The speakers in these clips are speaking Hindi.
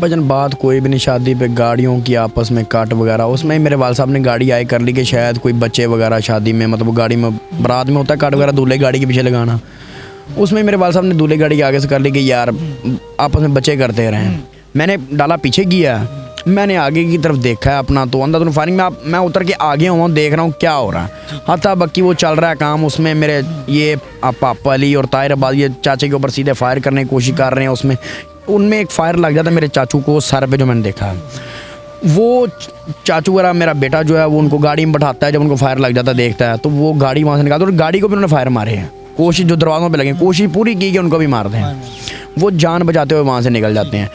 भजन बात कोई भी नहीं, शादी पे गाड़ियों की आपस में कट वगैरह, उसमें ही मेरे वाल साहब ने गाड़ी आए कर ली कि शायद कोई बच्चे वगैरह शादी में, मतलब गाड़ी में बारात में होता है कट वगैरह दूल्हे गाड़ी के पीछे लगाना, उसमें ही मेरे वाल साहब ने दूल्हे गाड़ी के आगे से कर ली कि यार आपस में बच्चे करते रहें। मैंने डाला पीछे किया, मैंने आगे की तरफ देखा है अपना, तो अंदर दोनों फायरिंग में मैं उतर के आगे हुआ हूँ, देख रहा हूँ क्या हो रहा है। हत्ता बक्की वो चल रहा है काम, उसमें मेरे ये पापा अली और ताहिर अब्बास ये चाचे के ऊपर सीधे फायर करने की कोशिश कर रहे हैं। उसमें उनमें एक फायर लग जाता है मेरे चाचू को सर पे, जो मैंने देखा है। वो चाचू वगैरह मेरा बेटा जो है वो उनको गाड़ी में बैठाता है, जब उनको फायर लग जाता है देखता है तो वो गाड़ी वहाँ से निकालता है और गाड़ी को भी उन्होंने फायर मारे हैं। कोशिश जो दरवाज़ों पे लगे, कोशिश पूरी की कि उनको भी मार दें, वो जान बचाते हुए वहाँ से निकल जाते हैं।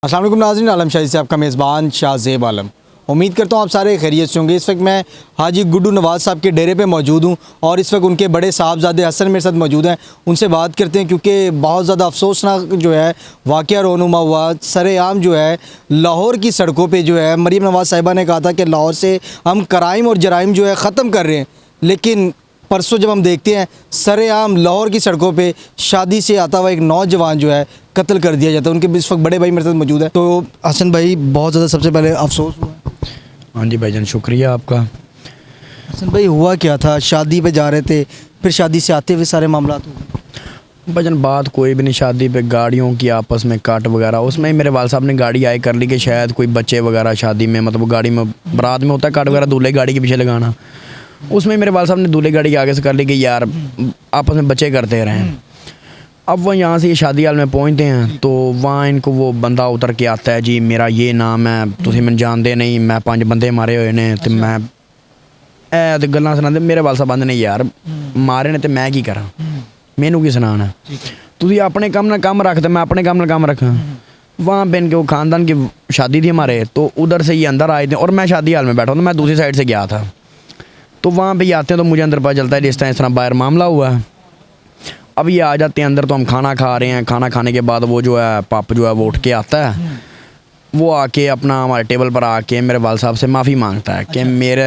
अस्सलाम वालेकुम नाज़रीन, आलम शाही से आपका मेज़बान शाहज़ेब आलम। उम्मीद करता हूँ आप सारे खैरियत से होंगे। इस वक्त मैं हाजी गुड्डू नवाज़ साहब के डेरे पे मौजूद हूँ और इस वक्त उनके बड़े साहबजादे हसन मेरे साथ मौजूद हैं। उनसे बात करते हैं क्योंकि बहुत ज़्यादा अफसोसनाक जो है वाक़या रोनुमा हुआ। सरेआम जो है लाहौर की सड़कों पर जो है मरीम नवाज़ साहिबा ने कहा था कि लाहौर से हम क्राइम और जराइम जो है ख़त्म कर रहे हैं, लेकिन परसों जब हम देखते हैं सरेआम लाहौर की सड़कों पे शादी से आता हुआ एक नौजवान जो है कत्ल कर दिया जाता है। उनके इस वक्त बड़े भाई मेरे साथ मौजूद है। तो हसन भाई बहुत ज़्यादा सबसे पहले अफसोस हुआ। हाँ जी भाईजान, शुक्रिया आपका। हसन भाई हुआ क्या था? शादी पे जा रहे थे, फिर शादी से आते हुए सारे मामला हो गए। भजन बात कोई भी नहीं, शादी पे गाड़ियों की आपस में कट वगैरह, उसमें ही मेरे वाल साहब ने गाड़ी आए कर ली कि शायद कोई बच्चे वगैरह शादी में, मतलब गाड़ी में बारात में होता है कट वगैरह दूल्हे गाड़ी के पीछे लगाना, उसमें मेरे वाल साहब ने दूल्हे गाड़ी के आगे से कर ली कि यार आपस में बच्चे करते रहें। अब वह यहाँ से ये शादी हाल में पहुँचते हैं तो वहाँ इनको वो बंदा उतर के आता है, जी मेरा ये नाम है, तुम मैंने जानते नहीं, मैं 5 बंदे मारे हुए ने, तो मैं तो गल्लां सुनाते। मेरे वाल साहब आंदे ने यार मारे ने तो मैं की करा, मैनू की सुनाना, तुम अपने काम ना काम रखते, मैं अपने काम ना काम रखा। वहाँ पे इनके वो ख़ानदान की शादी थी हमारे, तो उधर से ये अंदर आए थे और मैं शादी हाल में बैठा हूँ, तो मैं दूसरी साइड से गया था। तो वहाँ पे ये आते हैं तो मुझे अंदर पता चलता है इस तरह बाहर मामला हुआ है। अब ये आ जाते हैं अंदर, तो हम खाना खा रहे हैं, खाना खाने के बाद वो जो है पाप जो है वो उठ के आता है, वो आके अपना हमारे टेबल पर आके मेरे वाल साहब से माफ़ी मांगता है कि मेरे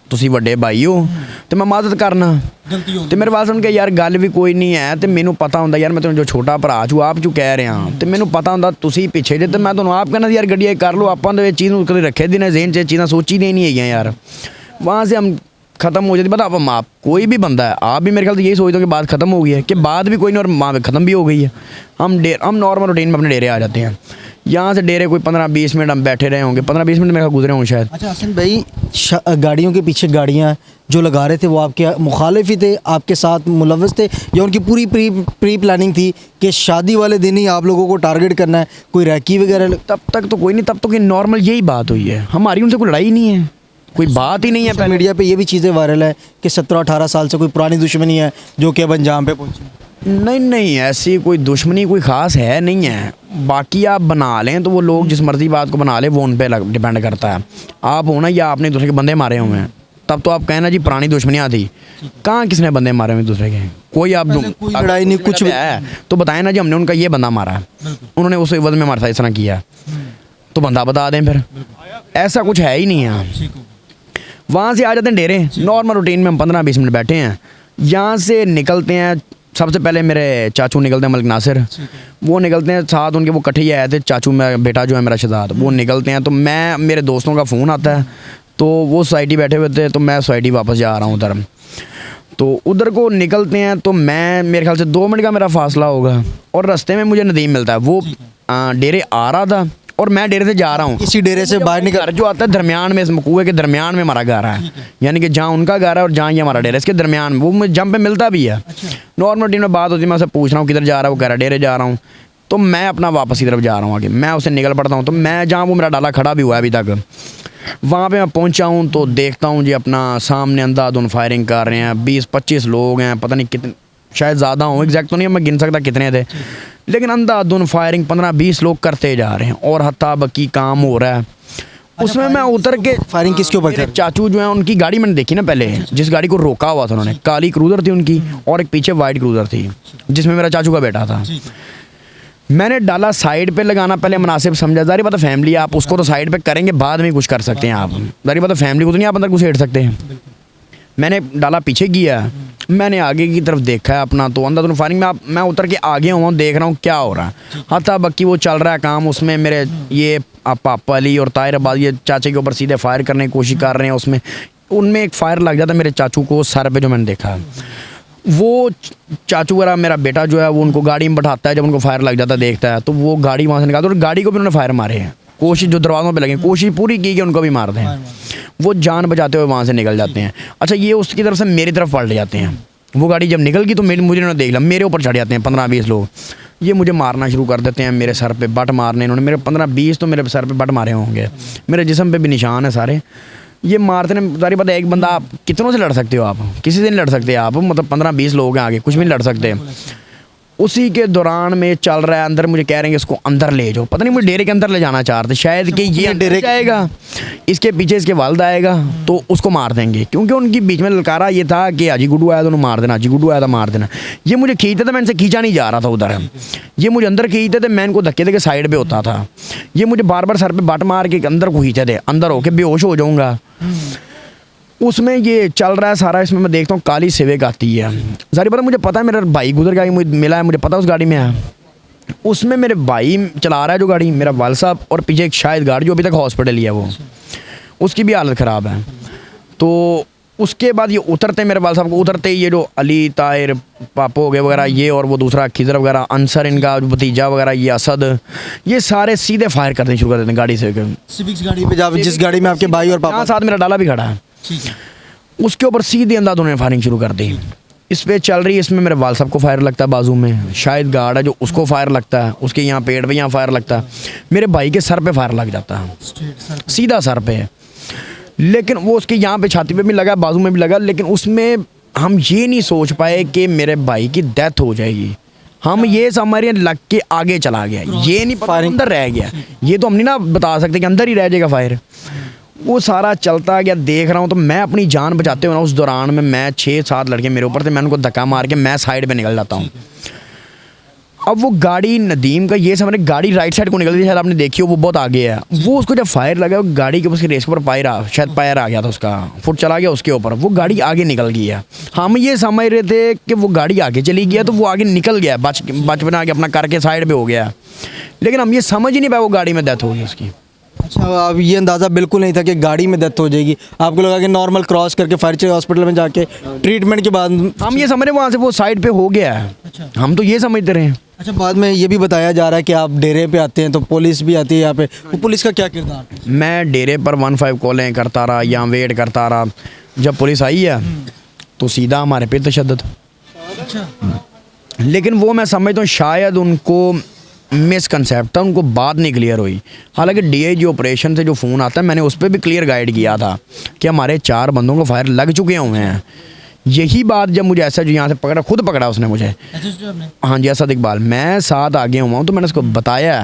तुसी वड्डे भाई हो तो मैं मदद करना। तो मेरे वाल साहब के यार गल भी कोई नहीं है, तो मैनू पता होंदा यार मैं तुम जो छोटा भरा छू आप जो कह रहे हैं, तो मैनू पता होंदा तुसी पीछे जे, तो मैं तुहानू आप कहना यार गड्डी कर लो, आपां तो ये चीज़ कभी रखे दी ने ज़हन च, चीज़ां सोची नहीं है यार। वहाँ से हम ख़त्म हो जाती, पता आप कोई भी बंदा है, आप भी मेरे ख्याल से यही सोचते हो कि बात ख़त्म हो गई है, कि बात भी कोई नहीं और माँ ख़त्म भी हो गई है। हम नॉर्मल रूटीन में अपने डेरे आ जाते हैं। यहाँ से डेरे कोई 15-20 मिनट हम बैठे रहे होंगे, 15-20 मिनट मेरे गुजरे होंगे शायद। अच्छा हसन भाई, गाड़ियों के पीछे गाड़ियाँ जो लगा रहे थे वो आपके मुखालिफ ही थे, आपके साथ मुलव्वस थे, या उनकी पूरी प्री प्लानिंग थी कि शादी वाले दिन ही आप लोगों को टारगेट करना है, कोई रैकी वगैरह? तब तक तो कोई नहीं, तब तो कि नॉर्मल यही बात हुई है, हमारी उनसे कोई लड़ाई नहीं है, कोई बात ही नहीं है। सोशल मीडिया पे ये भी चीज़ें वायरल है कि 17-18 साल से कोई पुरानी दुश्मनी है जो कि अब अंजाम पे पहुंची। नहीं, ऐसी कोई दुश्मनी कोई ख़ास है नहीं है। बाकी आप बना लें तो वो लोग जिस मर्जी बात को बना लें, वो उन पर डिपेंड करता है। आप हो ना या आपने दूसरे के बंदे मारे हुए हैं, तब तो आप कहना जी पुरानी दुश्मनियाँ थी। कहाँ किसने बंदे मारे हुए दूसरे के? कोई आप कोई लड़ाई नहीं, कुछ भी है तो बताएं ना जी हमने उनका ये बंदा मारा है, उन्होंने उस एवज में हमारे साथ इस तरह किया, तो बंदा बता दें फिर। ऐसा कुछ है ही नहीं है। वहाँ से आ जाते हैं डेरे, नॉर्मल रूटीन में हम 15-20 मिनट बैठे हैं। यहाँ से निकलते हैं, सबसे पहले मेरे चाचू निकलते हैं, मलिक नासिर, वो निकलते हैं साथ उनके, वो इकट्ठे ही आए थे, चाचू में बेटा जो है मेरा शहजाद, वो निकलते हैं। तो मैं, मेरे दोस्तों का फ़ोन आता है, तो वो सोसाइटी बैठे हुए थे, तो मैं सोसाइटी वापस जा रहा हूँ उधर। तो उधर को निकलते हैं तो मैं, मेरे ख्याल से 2 मिनट का मेरा फासला होगा और रास्ते में मुझे नदीम मिलता है। वो डेरे आ रहा था और मैं डेरे से जा रहा हूँ। इसी डेरे से बाहर निकल जो आता है दरमियान में, इस मकूए के दरमियान में हमारा घर है, यानी कि जहाँ उनका घर है और जहाँ ये हमारा डेरा, इसके दरमियान में वो मुझे जम पे मिलता भी है। नॉर्मल टीम में बात होती है, मैं उससे पूछ रहा हूँ किधर जा रहा है, वो कह रहा है डेरे जा रहा हूँ, तो मैं अपना वापस की तरफ जा रहा हूँ आगे, मैं उससे निकल पड़ता हूँ। तो मैं जहाँ वो मेरा डाला खड़ा भी हुआ है अभी तक, वहाँ पे मैं पहुँचा हूँ तो देखता हूँ जी अपना सामने अंधाधुंध फायरिंग कर रहे हैं, 20-25 लोग हैं, पता नहीं कितने, शायद ज़्यादा हूँ, एग्जैक्ट तो नहीं मैं गिन सकता कितने थे, लेकिन अंधाधुंध फायरिंग 15-20 लोग करते जा रहे हैं और हत्ता बकी काम हो रहा है। उसमें मैं उतर के, फायरिंग किसके ऊपर कर? चाचू जो है उनकी गाड़ी मैंने देखी ना पहले, जिस गाड़ी को रोका हुआ था उन्होंने, काली क्रूज़र थी उनकी और एक पीछे वाइट क्रूज़र थी जिसमें मेरा चाचू का बेटा था। मैंने डाला साइड पे लगाना पहले मुनासिब समझा, जारी बात है फैमिली, आप उसको तो साइड पे करेंगे, बाद में कुछ कर सकते हैं आप, जारी बात है फैमिली को तो नहीं आप अंदर घुसेड़ सकते हैं। मैंने डाला पीछे किया, मैंने आगे की तरफ देखा है अपना, तो अंदर फायरिंग में मैं उतर के आगे हुआ हूँ, देख रहा हूँ क्या हो रहा है। हत्ता बक्की वो चल रहा है काम, उसमें मेरे ये पापा अली और ताहिर अब्बास ये चाचे के ऊपर सीधे फायर करने की कोशिश कर रहे हैं। उसमें उनमें एक फायर लग जाता है मेरे चाचू को सर पे, जो मैंने देखा। वो चाचू वगैरह मेरा बेटा जो है वो उनको गाड़ी में बैठाता है, जब उनको फायर लग जाता है देखता है तो वो गाड़ी वहाँ से निकालता है, और गाड़ी को भी उन्होंने फायर मारे हैं। कोशिश जो दरवाज़ों पे लगे, कोशिश पूरी की कि उनको भी मार दें, वो जान बचाते हुए वहाँ से निकल जाते हैं। अच्छा, ये उसकी तरफ से मेरी तरफ पलट जाते हैं। वो गाड़ी जब निकल गई तो मुझे उन्होंने देख लिया, मेरे ऊपर चढ़ जाते हैं 15-20 लोग। ये मुझे मारना शुरू कर देते हैं, मेरे सर पे बट मारने, इन्होंने मेरे 15-20 तो मेरे सर पे बट मारे होंगे, मेरे जिस्म पे भी निशान है सारे। ये मारते ने सारी पता है, एक बंदा आप कितनों से लड़ सकते हो, आप किसी से नहीं लड़ सकते आप, मतलब 15-20 लोग हैं आगे, कुछ भी नहीं लड़ सकते। उसी के दौरान में चल रहा है अंदर, मुझे कह रहे हैं कि इसको अंदर ले जाओ, पता नहीं मुझे डेरे के अंदर ले जाना चाह रहे थे शायद, कि ये डेरे जाएगा, इसके पीछे इसके वालिद आएगा तो उसको मार देंगे, क्योंकि उनकी बीच में ललकारा ये था कि हाजी गुड्डू आया तो उन्हें मार देना, हाजी गुड्डू आया था मार देना। ये मुझे खींचते थे, मैं इनसे खींचा नहीं जा रहा था उधर, ये मुझे अंदर खींचते थे, मैं इनको धक्के दे के साइड पर होता था। ये मुझे बार बार सर पर बट मार के अंदर को खींचे थे, अंदर होके बेहोश हो जाऊँगा। उसमें ये चल रहा है सारा, इसमें मैं देखता हूँ काली सिविक आती है, सारी बात मुझे पता है, मेरा भाई गुजर गया, मुझे मिला है, मुझे पता है उस गाड़ी में है। उसमें मेरे भाई चला रहा है जो गाड़ी, मेरा वाल साहब, और पीछे एक शायद गाड़ी जो अभी तक हॉस्पिटल ही है, वो उसकी भी हालत ख़राब है। तो उसके बाद ये उतरते, मेरे वाल साहब को उतरते ही ये जो अली ताहिर पापो हो गए वगैरह ये, और वो दूसरा खिजर वगैरह अंसर, इनका जो भतीजा वगैरह ये असद, ये सारे सीधे फायर करने शुरू कर देते हैं गाड़ी से। सिविक्स गाड़ी पे जा, जिस गाड़ी में आपके भाई और पापा साथ मेरा डाला भी खड़ा है, उसके ऊपर सीधे अंदाज उन्होंने फायरिंग शुरू कर दी। इस पे चल रही है, इसमें मेरे वाल साहब को फायर लगता है बाजू में, शायद गार्ड है जो उसको फायर लगता है, उसके यहाँ पेट पे यहाँ फायर लगता है, मेरे भाई के सर पे फायर लग जाता है, सीधा सर पे। लेकिन वो उसके यहाँ पे छाती पे भी लगा, बाजू में भी लगा, लेकिन उसमें हम ये नहीं सोच पाए कि मेरे भाई की डेथ हो जाएगी। हम ये समझ रहे हैं लग के आगे चला गया, ये नहीं पता अंदर रह गया, ये तो हम नहीं ना बता सकते कि अंदर ही रह जाएगा फायर। वो सारा चलता गया, देख रहा हूँ, तो मैं अपनी जान बचाते हुए ना, उस दौरान में मैं 6-7 लड़के मेरे ऊपर थे, मैं उनको धक्का मार के मैं साइड पे निकल जाता हूँ। अब वो गाड़ी नदीम का ये समझ, गाड़ी राइट साइड को निकल गई, शायद आपने देखी हो, वो बहुत आगे है। वो उसको जब फायर लगा, वो गाड़ी के उसके रेस के ऊपर शायद पायर आ गया था उसका, फुट चला गया उसके ऊपर, वो गाड़ी आगे निकल गई है। हम ये समझ रहे थे कि वो गाड़ी आगे चली गया, तो वो आगे निकल गया, बच बना के अपना करके साइड पे हो गया, लेकिन हम ये समझ ही नहीं पाए वो गाड़ी में डेथ हो गई उसकी। अच्छा, अब ये अंदाज़ा बिल्कुल नहीं था कि गाड़ी में डेथ हो जाएगी, आपको लगा कि नॉर्मल क्रॉस करके फायर हॉस्पिटल में जाके ट्रीटमेंट के बाद हम ये समझ रहे वहाँ से वो साइड पे हो गया है। अच्छा, हम तो ये समझते रहे हैं। अच्छा, बाद में ये भी बताया जा रहा है कि आप डेरे पे आते हैं तो पुलिस भी आती है यहाँ पे, वो पुलिस का क्या किरदार? मैं डेरे पर 15 कॉलें करता रहा, यहाँ वेट करता रहा, जब पुलिस आई है तो सीधा हमारे पे तशद्दुद। अच्छा, लेकिन वो मैं समझता हूँ शायद उनको मिसकंसेप्ट था, उनको बात नहीं क्लियर हुई। हालांकि डीआईजी ऑपरेशन से जो फ़ोन आता है, मैंने उस पर भी क्लियर गाइड किया था कि हमारे 4 बंदों को फायर लग चुके हुए हैं। यही बात जब मुझे ऐसा जो यहाँ से पकड़ा, खुद पकड़ा उसने मुझे, हाँ जी, असद इकबाल, मैं साथ आगे हुआ हूँ, तो मैंने उसको बताया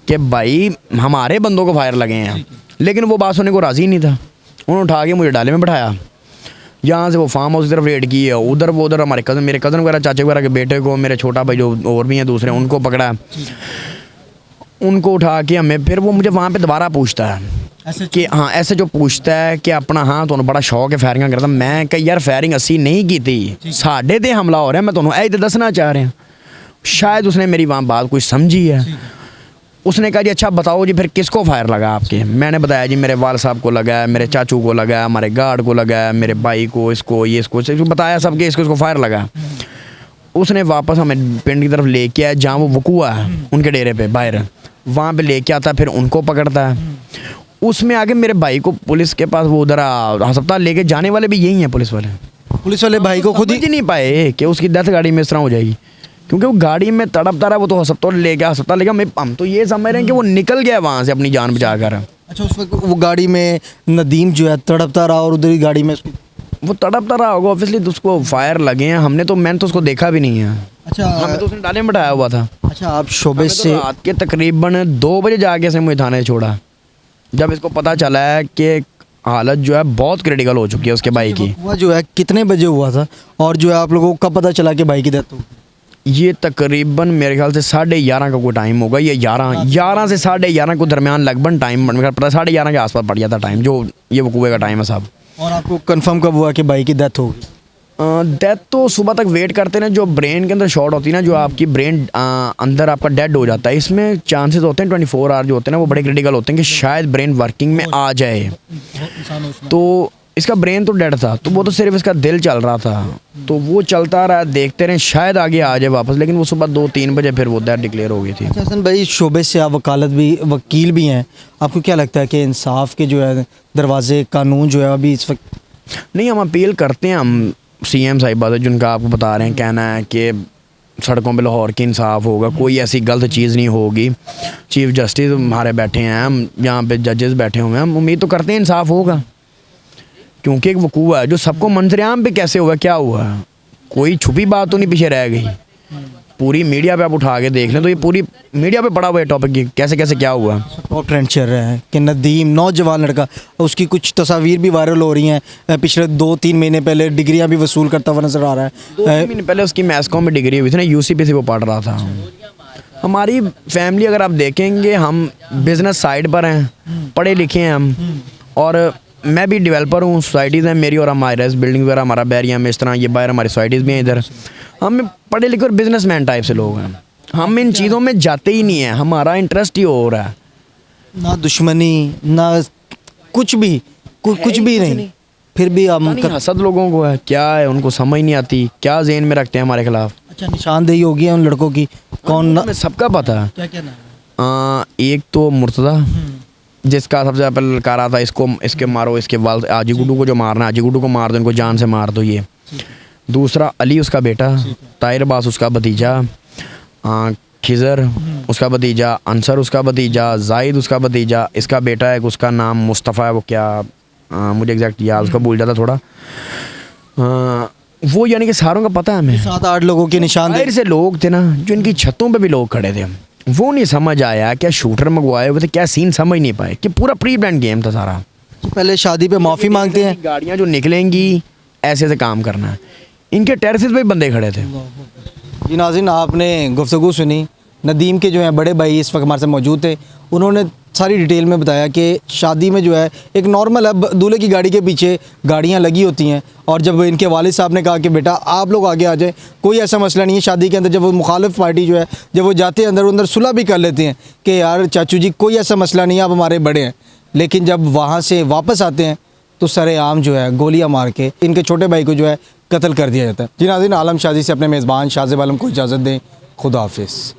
कि भाई हमारे बंदों को फायर लगे हैं, लेकिन वो बात सुनने को राज़ी नहीं था। उन्होंने उठा के मुझे डाले में बैठाया, यहाँ से वो फार्म हाउस की तरफ रेड की है, उधर वो उधर हमारे कज़न, मेरे कज़न वगैरह, चाचे वगैरह के बेटे को, मेरे छोटा भाई जो और भी हैं दूसरे, उनको पकड़ा, उनको उठा के हमें, फिर वो मुझे वहाँ पे दोबारा पूछता है कि हाँ, ऐसे जो पूछता है कि अपना हाँ तो बड़ा शौक है फायरिंग करता। मैं कही यार फायरिंग असी नहीं की थी, साढ़े ते हमला हो रहा है, मैं तुम्हें ऐसे दसना चाह रहे हैं। शायद उसने मेरी वहाँ बात कोई समझी है। उसने कहा जी अच्छा बताओ जी फिर किसको फायर लगा आपके? मैंने बताया जी मेरे वाल साहब को लगा है, मेरे चाचू को लगा है, हमारे गार्ड को लगा है, मेरे भाई को, इसको, ये इसको बताया सबके इसको फायर लगा। उसने वापस हमें पिंड की तरफ लेके आया जहाँ वो वकूआ है उनके डेरे पे बाहर, वहाँ पे लेके आता, फिर उनको पकड़ता है। उसमें आगे मेरे भाई को पुलिस के पास वो उधर अस्पताल लेके जाने वाले भी यही हैं पुलिस वाले भाई को खुद ही नहीं पाए कि उसकी डेथ गाड़ी में इस तरह हो जाएगी, क्योंकि वो गाड़ी में तड़पता रहा, वो तो अस्पताल ले गया, हम तो ये समझ रहे हैं कि वो निकल गया वहाँ से अपनी जान बचा कर। अच्छा, उस वक्त वो गाड़ी में नदीम जो है तड़पता रहा और उधर ही गाड़ी में वो तड़पता रहा होगा, ऑब्वियसली उसको फायर लगे हैं, मैंने तो उसको देखा भी नहीं है। अच्छा, हमें तो उसने डाले में बैठाया हुआ था। अच्छा, आप शोबे से रात के तकरीबन 2 बजे जाके से मुझे थाने छोड़ा, जब इसको पता चला है कि हालत जो है बहुत क्रिटिकल हो चुकी है उसके भाई की। हुआ जो है कितने बजे हुआ था और जो है आप लोगों को कब पता चला कि भाई की डेथ हो? ये तकरीबन मेरे ख्याल से 11:30 का कोई टाइम होगा, ये 11 से 11:30 को दरमियान लगभग टाइम पता 11:30 के आसपास पड़ जाता टाइम, जो ये वकूए का टाइम है साहब। और आपको कंफर्म कब हुआ कि भाई की डेथ होगी? डेथ तो सुबह तक वेट करते हैं, जो ब्रेन के अंदर शॉट होती है ना, जो आपकी ब्रेन अंदर आपका डेड हो जाता है, इसमें चांसेस होते हैं 24 आवर जो होते हैं ना वो बड़े क्रिटिकल होते हैं कि शायद ब्रेन वर्किंग में आ जाए। तो इसका ब्रेन तो डेड था, तो वो तो सिर्फ इसका दिल चल रहा था, तो वो चलता रहा, देखते रहे शायद आगे आ जाए वापस, लेकिन वो सुबह 2-3 बजे फिर वो डेथ डिक्लेयर हो गई थी। अच्छा हसन भाई, शोबे से आप वकील भी हैं, आपको क्या लगता है कि इंसाफ के जो है दरवाजे, कानून जो है अभी इस वक्त? नहीं, हम अपील करते हैं, हम CM साहिबा से, जिनका आपको बता रहे हैं, कहना है कि सड़कों पे लाहौर की इंसाफ होगा, कोई ऐसी गलत चीज़ नहीं होगी। चीफ जस्टिस हमारे बैठे हैं, हम यहाँ पे जजेस बैठे हुए हैं, हम उम्मीद तो करते हैं इंसाफ होगा, क्योंकि एक वकूआ है जो सबको मंजरेआम पे कैसे हुआ, क्या हुआ, कोई छुपी बात तो नहीं पीछे रह गई। पूरी मीडिया पे आप उठा के देख लें तो ये पूरी मीडिया पे पड़ा हुआ है टॉपिक की, कैसे कैसे क्या हुआ। टॉप ट्रेंड चल रहा है कि नदीम नौजवान लड़का, उसकी कुछ तस्वीर भी वायरल हो रही हैं, पिछले 2-3 महीने पहले डिग्रियां भी वसूल करता हुआ नजर आ रहा है। 2 महीने पहले उसकी मैस्कॉम में डिग्री हुई थी ना, UCP से वो पढ़ रहा था। हमारी फैमिली अगर आप देखेंगे, हम बिज़नेस साइड पर हैं, पढ़े लिखे हैं हम, और मैं भी डेवलपर हूँ, सोसाइटीज़ हैं मेरी, और हमारे बिल्डिंग वगैरह हमारा बैरिया में इस तरह, ये बाहर हमारी सोसाइटीज़ भी हैं इधर। हम पढ़े लिखे और बिजनेसमैन टाइप से लोग हैं, हम इन चीज़ों में जाते ही नहीं हैं, हमारा इंटरेस्ट ही हो रहा है। ना दुश्मनी, ना कुछ भी, कुछ भी नहीं, फिर भी हम हसद लोगों को है, क्या है उनको समझ नहीं आती, क्या ज़हन में रखते हैं हमारे खिलाफ। अच्छा, निशानदेही होगी है उन लड़कों की, कौन हमें सबका पता है। क्या क्या नाम? एक तो मुर्तज़ा, जिसका सबसे पहले ललकारा था इसको, इसके मारो, इसके वाल आजी गुड्डू को जो मारना है, आजी गुड्डू को मार दो, इनको जान से मार दो। ये दूसरा अली उसका बेटा, ताहिर अब्बास उसका भतीजा, खिज़र उसका भतीजा, अंसर उसका भतीजा, जाहिद उसका भतीजा, इसका बेटा है, उसका नाम मुस्तफ़ा है, वो क्या मुझे एग्जैक्ट याद, उसका भूल जाता थोड़ा। वो यानी कि सारों का पता है हमें। 7-8 लोगों के निशान बाहर से लोग थे ना, जो इनकी छतों पे भी लोग खड़े थे, वो नहीं समझ आया क्या शूटर मंगवाए हुए थे, क्या सीन समझ नहीं पाए कि पूरा प्री प्लान गेम था सारा। पहले शादी पे माफ़ी मांगते हैं, गाड़ियाँ जो निकलेंगी ऐसे ऐसे काम करना है, इनके टेरेसेस पे बंदे खड़े थे। जी नाज़रीन, आपने गुफ्तगू सुनी, नदीम के जो हैं बड़े भाई इस वक्त हमारे साथ मौजूद थे, उन्होंने सारी डिटेल में बताया कि शादी में जो है एक नॉर्मल, अब दूल्हे की गाड़ी के पीछे गाड़ियां लगी होती हैं, और जब इनके वालिद साहब ने कहा कि बेटा आप लोग आगे आ जाएं, कोई ऐसा मसला नहीं है शादी के अंदर, जब वो मुखालिफ पार्टी जो है जब वो जाते हैं अंदर सुलह भी कर लेते हैं कि यार चाचू जी कोई ऐसा मसला नहीं है, आप हमारे बड़े हैं, लेकिन जब वहाँ से वापस आते हैं तो सरेआम जो है गोलियाँ मार के इनके छोटे भाई को जो है कत्ल कर दिया जाता है। जी नाज़रीन, आलम शादी से अपने मेज़बान शाहज़ेब आलम को इजाज़त दें, खुदा हाफिज़।